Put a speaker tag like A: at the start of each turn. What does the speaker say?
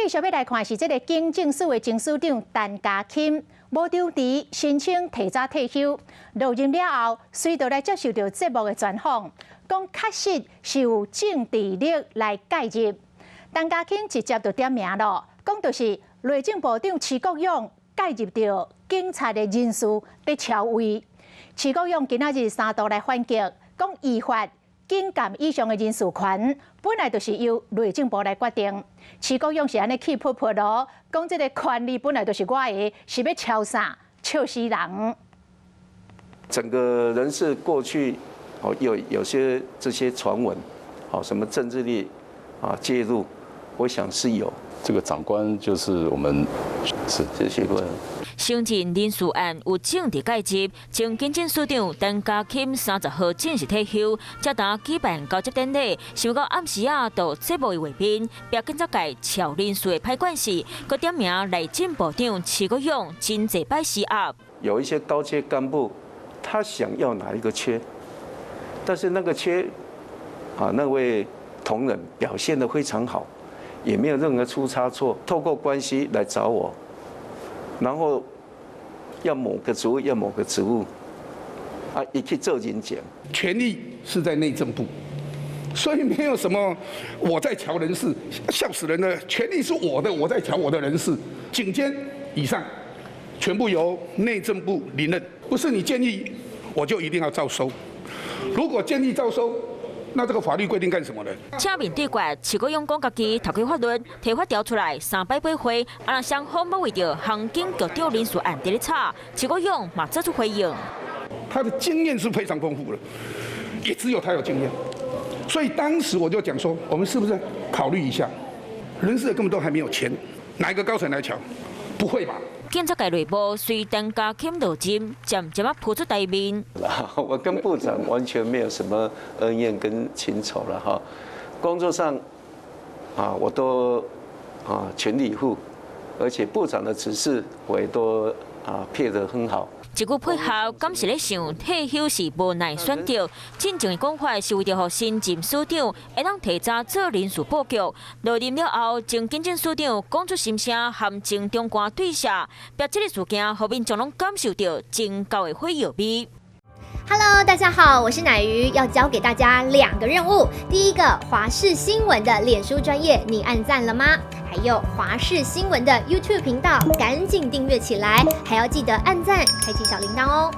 A: 继续要来看是这个警政署的前署长陈家钦，无张持申请提早退休，落任了后，随着来接受到节目的专访，讲确实是有政治力来介入。陈家钦直接就点名了，讲就是内政部长徐国勇介入到警察的人事被超位。徐国勇今仔日3度来反击，讲依法。 警监以上的人事权本来就是由内政部来决定。徐国勇是安尼气噗噗咯，讲这个权力本来就是我的，是要敲啥笑死人。
B: 整个人事过去有些这些传闻，什么政治力介入，我想是有。
C: 这个长官就是我们是
B: 谢谢各位。
D: 相信人事案有政治介入，前警政署长陈家钦30号正式退休，才当举办交接典礼，想到暗时到节目的画面，并警察界超人事的歹关系，佮点名内政部长徐国勇真济摆施压。
B: 有一些高阶干部，他想要哪一个缺，但是那个缺，那位同仁表现得非常好，也没有任何出差错，透过关系来找我。 然后要某个职务，要某个职务，一去做人检。
E: 权力是在内政部，所以没有什么我在瞧人事，笑死人了。权力是我的，我在瞧我的人事。警监以上，全部由内政部领任，不是你建议我就一定要照收。如果建议照收。 那这个法律规定干什么呢？
D: 正面对决，徐国勇讲家己读过法律，提法调出来3摆8回，让双方要为着行警局长人事案在咧吵，徐国勇嘛做出回应。
E: 他的经验是非常丰富的，也只有他有经验，所以当时我就讲说，我们是不是考虑一下，人事根本都还没有签，哪一个高层来瞧？不会吧？
D: 警察界内部随陈家钦落任，渐渐扑出台面。
B: 我跟部长完全没有什么恩怨跟情仇了哈，工作上我都全力以赴，而且部长的指示我也都配得很好。
D: 一句配合，敢是咧想退休是无奈选择？真正的讲法是为着让新任署长会当提早做人事布局。落任了后，前警政署长讲出心声，含情中官对下，把这个事件，后面众拢感受到真高的火药味。
F: Hello， 大家好，我是乃瑜，要教给大家2个任务。第一个，华视新闻的脸书专页，你按赞了吗？还有华视新闻的 YouTube 频道，赶紧订阅起来，还要记得按赞，开启小铃铛哦。